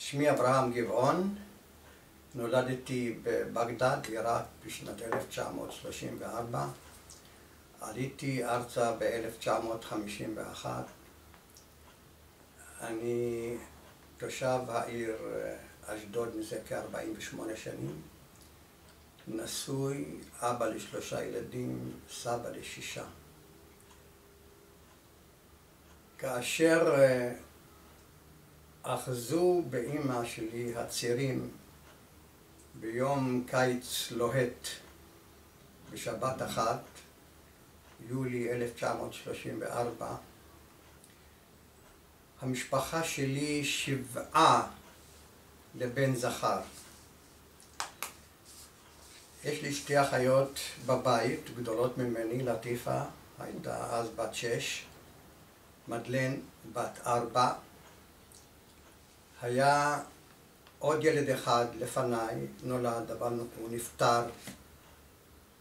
שמי אברהם גבעון, נולדתי בבגדד, עיראק, בשנת 1934. עליתי ארצה ב-1951. אני תושב העיר אשדוד מזה כ-48 שנים. נשוי, אבא ל3 ילדים, סבא ל6. כאשר אחזו באמא שלי הצירים ביום קיץ לוהט בשבת אחת, יולי 1934, המשפחה שלי שבעה לבן זכר. יש לי 2 אחיות בבית, גדולות ממני, לטיפה, הייתה אז בת 6, מדלן בת 4, היה עוד ילד אחד לפניי, נולד, אבל הוא נפטר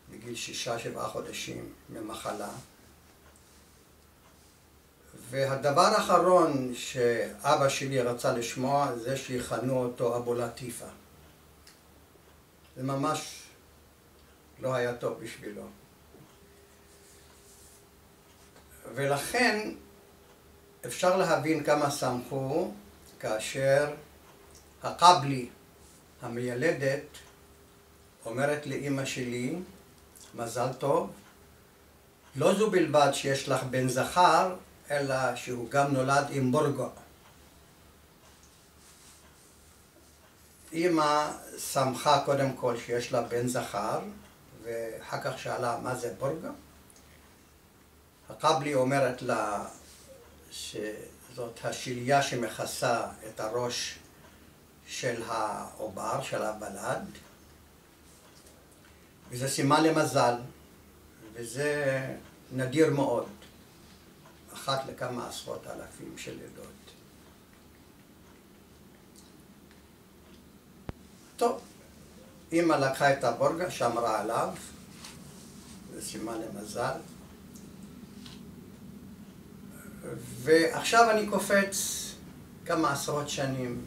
בגיל 6-7 חודשים ממחלה. והדבר האחרון שאבא שלי רצה לשמוע זה שיכנו אותו אבו לטיפה. זה ממש לא היה טוב בשבילו. ולכן אפשר להבין כמה שמחו כאשר הקבלי, המיילדת, אומרת לאמא שלי, מזל טוב, לא זו בלבד שיש לך בן זכר, אלא שהוא גם נולד עם בורגו. אמא שמחה קודם כל שיש לה בן זכר, ואחר כך שאלה מה זה בורגו. הקבלי אומרת לה שזאת השליה שמכסה את הראש של העובר, של הוולד, וזה סימן למזל, וזה נדיר מאוד, אחת לכמה עשרות אלפים של לידות. טוב, אמא לקחה את הבורגה, שמרה עליו, זה סימן למזל. ועכשיו אני קופץ כמה עשרות שנים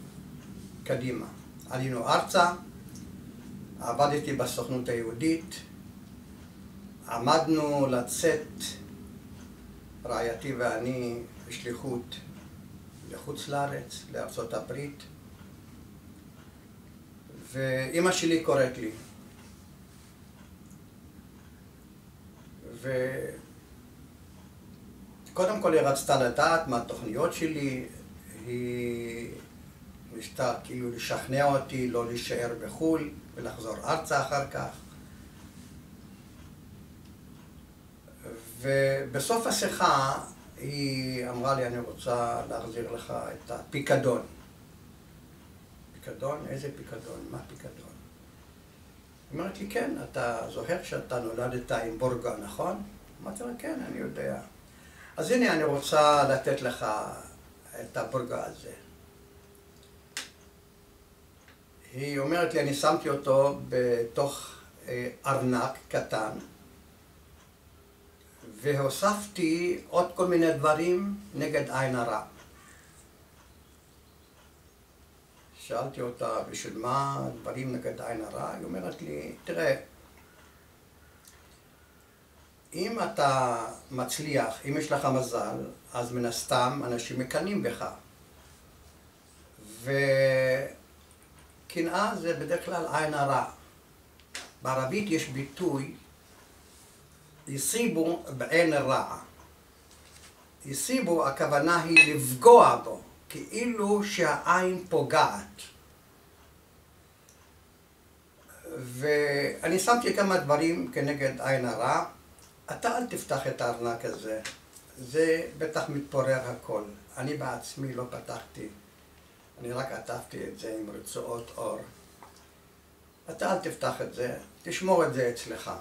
קדימה. עלינו ארצה, עבדתי בסוכנות היהודית, עמדנו לצאת, רעייתי ואני, בשליחות לחוץ לארץ, לארצות הברית, ואמא שלי קוראת לי. וקודם כל היא רצתה לדעת מה התוכניות שלי, היא ניסתה כאילו לשכנע אותי לא להישאר בחו"ל ולחזור ארצה אחר כך. ובסוף השיחה היא אמרה לי, אני רוצה להחזיר לך את הפיקדון. פיקדון? איזה פיקדון? מה פיקדון? היא אומרת לי, כן, אתה זוכר שאתה נולדת עם בורגה, נכון? אמרתי לה, כן, אני יודע. אז הנה, אני רוצה לתת לך את הבורגה הזה. היא אומרת לי, אני שמתי אותו בתוך ארנק קטן, והוספתי עוד כל מיני דברים נגד עין הרע. שאלתי אותה, בשביל מה דברים נגד עין הרע? היא אומרת לי, תראה, אם אתה מצליח, אם יש לך מזל, אז מן הסתם אנשים מקנאים בך. וקנאה זה בדרך כלל עין הרע. בערבית יש ביטוי, יסיבו בעין הרע. יסיבו, הכוונה היא לפגוע בו, כאילו שהעין פוגעת. ואני שמתי כמה דברים כנגד עין הרע. אתה אל תפתח את הארנק הזה, זה בטח מתפורר הכל. אני בעצמי לא פתחתי, אני רק עטפתי את זה עם רצועות אור. אתה אל תפתח את זה, תשמור את זה אצלך.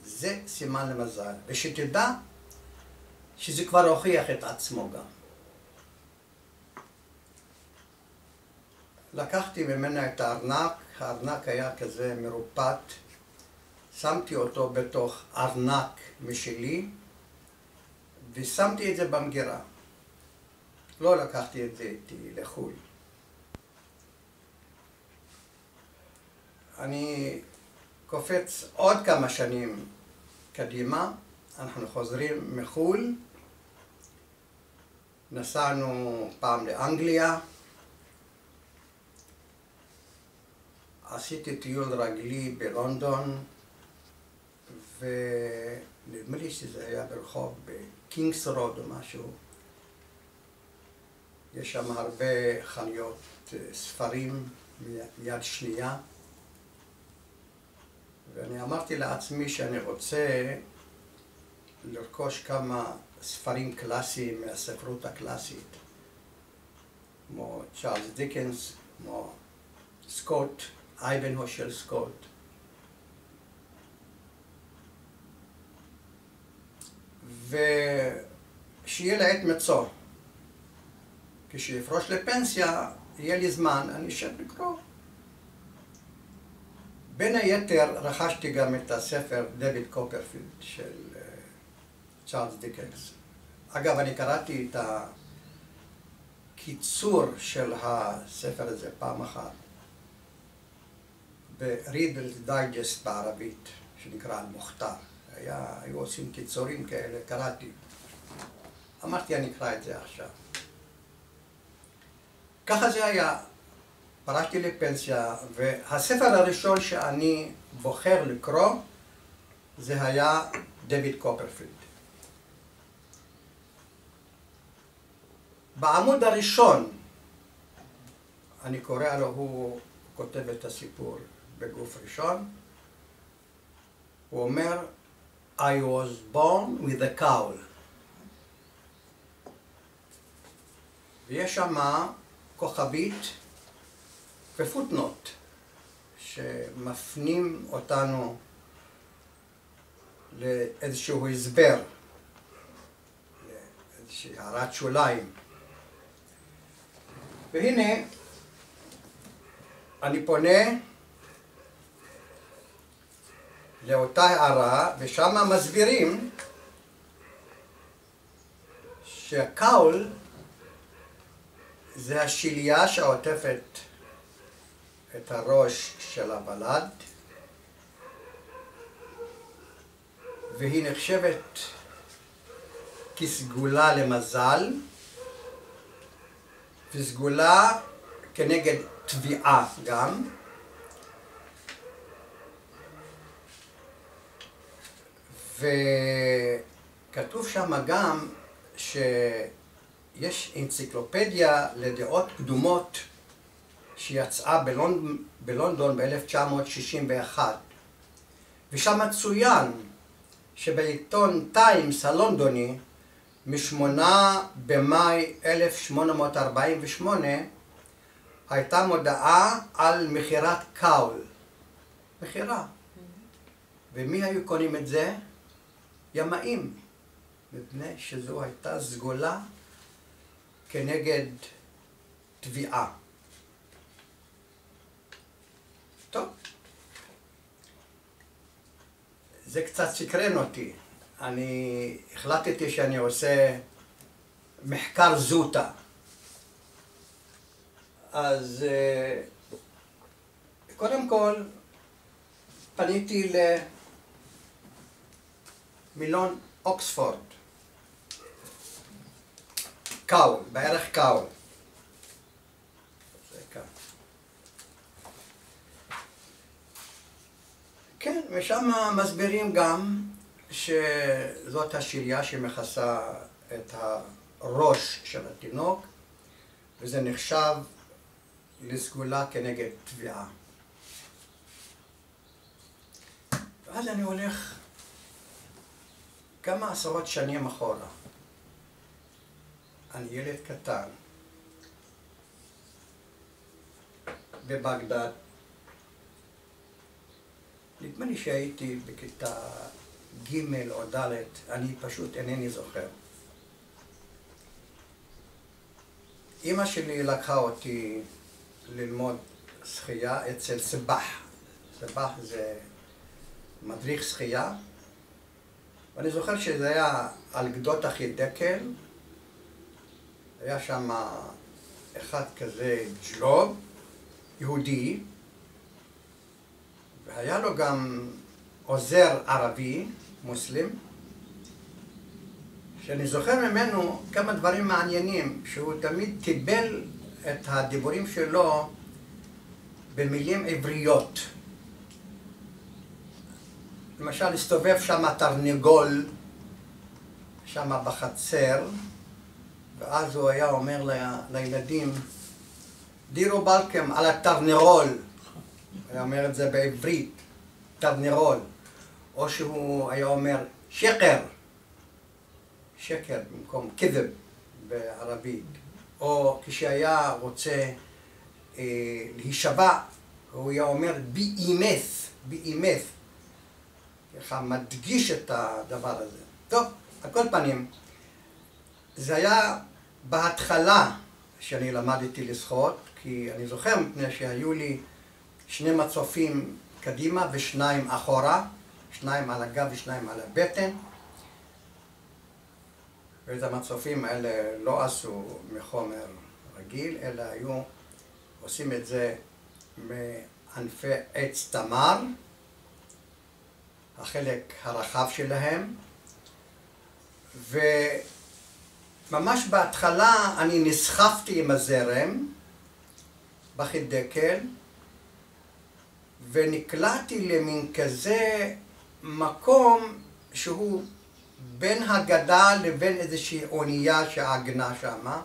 זה סימן למזל, ושתדע שזה כבר הוכיח את עצמו גם. לקחתי ממנה את הארנק, הארנק היה כזה מרופט, שמתי אותו בתוך ארנק משלי, ושמתי את זה במגירה. לא לקחתי את זה איתי לחו"ל. אני קופץ עוד כמה שנים קדימה, אנחנו חוזרים מחול, נסענו פעם לאנגליה, עשיתי טיול רגלי בלונדון, ונדמה לי שזה היה ברחוב בקינגס רוד או משהו. יש שם הרבה חנויות ספרים מיד שנייה. ואני אמרתי לעצמי שאני רוצה לרכוש כמה ספרים קלאסיים מהספרות הקלאסית, כמו צ'ארלס דיקנס, כמו סקוט, אייבנהו של סקוט. ושיהיה לעת מצוא. כשיפרוש לפנסיה, יהיה לי זמן, אני אשב לקרוא. בין היתר רכשתי גם את הספר דויד קופרפילד של צ'ארלס דיקנס. אגב, אני קראתי את הקיצור של הספר הזה פעם אחת ב-Reader's Digest בערבית, שנקרא אל-מוכתר. היו עושים קיצורים כאלה, קראתי. אמרתי, אני אקרא את זה עכשיו. ככה זה היה. פרשתי לפנסיה, והספר הראשון שאני בוחר לקרוא זה היה דויד קופרפילד. בעמוד הראשון, אני קורא לו, הוא כותב את הסיפור בגוף ראשון, הוא אומר, I was born with a cowl. ויש שם כוכבית ופוטנוט שמפנים אותנו לאיזשהו הסבר, לאיזושהי הערת שוליים. והנה אני פונה לאותה הערה, ושם מסבירים שהקאול זה השליה שעוטפת את הראש של הוולד, והיא נחשבת כסגולה למזל, וסגולה כנגד תביעה גם. וכתוב שם גם שיש אנציקלופדיה לדעות קדומות שיצאה בלונדון ב-1961, ושם צוין שבעיתון טיימס הלונדוני מ-8 במאי 1848 הייתה מודעה על מכירת קאול. מכירה. ומי היו קונים את זה? ימאים, מפני שזו הייתה סגולה כנגד תביעה. טוב, זה קצת סקרן אותי. אני החלטתי שאני עושה מחקר זוטה. אז קודם כל פניתי למילון אוקספורד. קאול, בערך קאול. זה כאן. כן, ושם מסבירים גם שזאת השליה שמכסה את הראש של התינוק, וזה נחשב לסגולה כנגד תביעה. ואז אני הולך כמה עשרות שנים אחורה. אני ילד קטן בבגדד. נדמה לי שהייתי בכיתה ג' או ד', אני פשוט אינני זוכר. אמא שלי לקחה אותי ללמוד שחייה אצל סבח. סבח זה מדריך שחייה, ואני זוכר שזה היה על גדות החידקל. היה שם אחד כזה ג'לוב, יהודי, היה לו גם עוזר ערבי, מוסלם, שאני זוכר ממנו כמה דברים מעניינים, שהוא תמיד קיבל את הדיבורים שלו במילים עבריות. למשל, הסתובב שם תרנגול, שם בחצר, ואז הוא היה אומר לילדים, דירו בלקם על התרנרול, היה אומר את זה בעברית, תרנרול, או שהוא היה אומר שקר, שקר במקום כזב בערבית, או כשהיה רוצה להישבע, הוא היה אומר באימס, באימס, ככה מדגיש את הדבר הזה. טוב, על כל פנים, זה היה בהתחלה שאני למדתי לשחות, כי אני זוכר מפני שהיו לי 2 מצופים קדימה ו2 אחורה, 2 על הגב ו2 על הבטן, ואת המצופים האלה לא עשו מחומר רגיל, אלא היו עושים את זה מענפי עץ תמר, החלק הרחב שלהם, וממש בהתחלה אני נסחפתי עם הזרם בחידקל, ונקלעתי למין כזה מקום שהוא בין הגדה לבין איזושהי אונייה שעגנה שמה.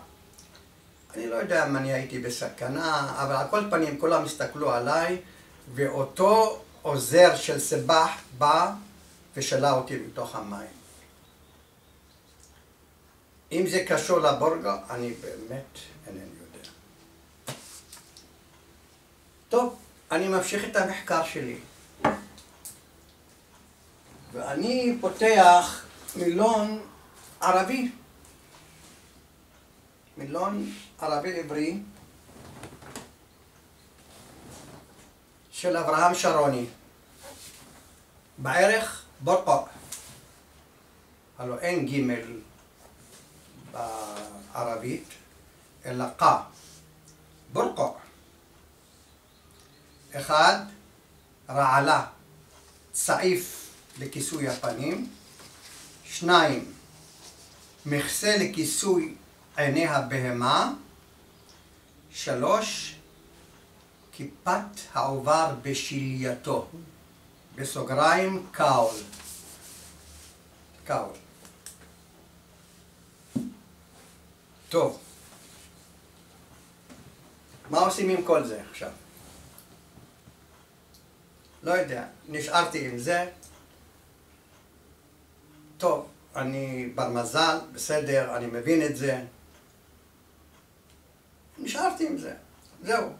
אני לא יודע אם אני הייתי בסכנה, אבל על כל פנים כולם הסתכלו עליי, ואותו עוזר של סבח בא ושלה אותי מתוך המים. אם זה קשור לבורגה, אני באמת אינני יודע. טוב, אני ממשיך את המחקר שלי. ואני פותח מילון ערבי. מילון ערבי עברי של אברהם שרוני. בערך בורקה. הלוא אין ג' בערבית, אלא קה. בורקה. 1, רעלה, צעיף לכיסוי הפנים. 2, מכסה לכיסוי עיני הבהמה. 3, כיפת העובר בשלייתו. בסוגריים, קאול. קאול. טוב. מה עושים עם כל זה עכשיו? לא יודע, נשארתי עם זה. טוב, אני בר מזל, בסדר, אני מבין את זה. נשארתי עם זה, זהו.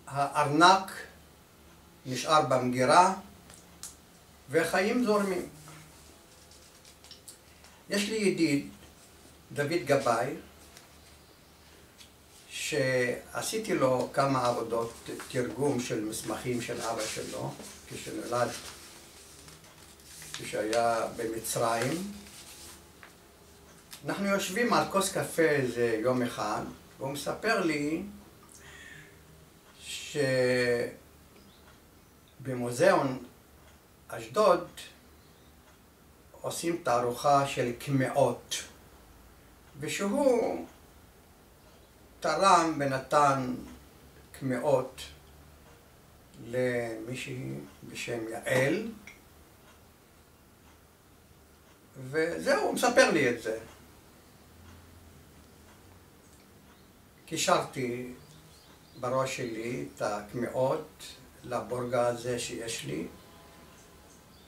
הארנק נשאר במגירה, וחיים זורמים. יש לי ידיד, דוד גבאי, שעשיתי לו כמה עבודות תרגום של מסמכים של אבא שלו, כשנולד, כשהיה במצרים. אנחנו יושבים על כוס קפה איזה יום אחד, והוא מספר לי שבמוזיאון אשדוד עושים תערוכה של קמעות, ושהוא תרם ונתן קמעות למישהי בשם יעל, וזהו, הוא מספר לי את זה. קישרתי בראש שלי את הקמעות לבורגה הזה שיש לי.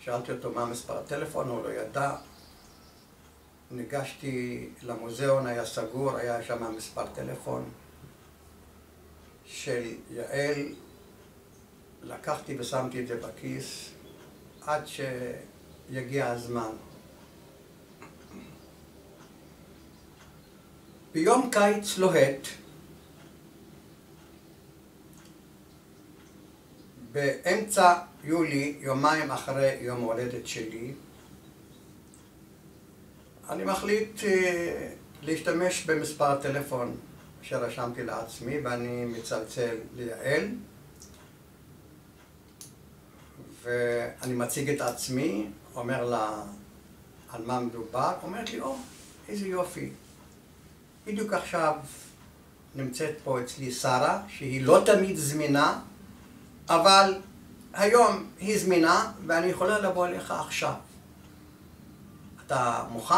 שאלתי אותו מה מספר הטלפון, הוא לא ידע. ניגשתי למוזיאון, היה סגור, היה שם מספר טלפון של יעל. לקחתי ושמתי את זה בכיס עד שיגיע הזמן. ביום קיץ לוהט, באמצע יולי, יומיים אחרי יום הולדת שלי, אני מחליט להשתמש במספר הטלפון שרשמתי לעצמי, ואני מצלצל ליעל. ואני מציג את עצמי, אומר לה על מה מדובר, אומרת לי, איזה יופי. בדיוק עכשיו נמצאת פה אצלי שרה, שהיא לא תמיד זמינה, אבל היום היא זמינה ואני יכולה לבוא אליך עכשיו. אתה מוכן?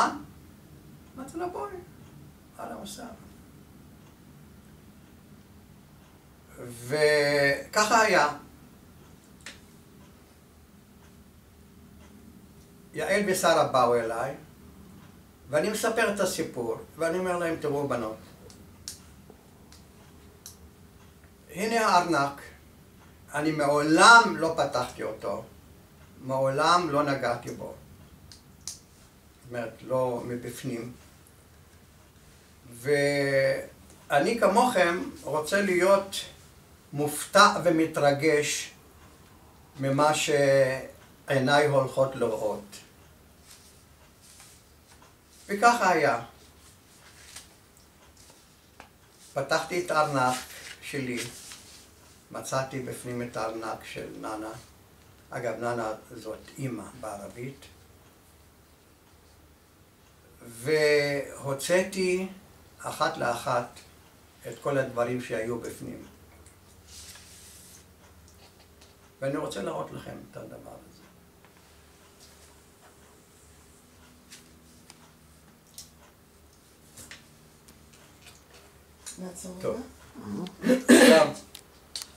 אמרתי לה, בואי, על המסע. וככה היה. יעל ושרה באו אליי, ואני מספר את הסיפור, ואני אומר להם, תראו בנות, הנה הארנק, אני מעולם לא פתחתי אותו, מעולם לא נגעתי בו. זאת אומרת, לא מבפנים. ואני כמוכם רוצה להיות מופתע ומתרגש ממה שעיניי הולכות לראות. וככה היה. פתחתי את הארנק שלי, מצאתי בפנים את הארנק של ננה. אגב, ננה זאת אימא בערבית. והוצאתי אחת לאחת את כל הדברים שהיו בפנים. ואני רוצה להראות לכם את הדבר הזה. נעצור טוב. רגע.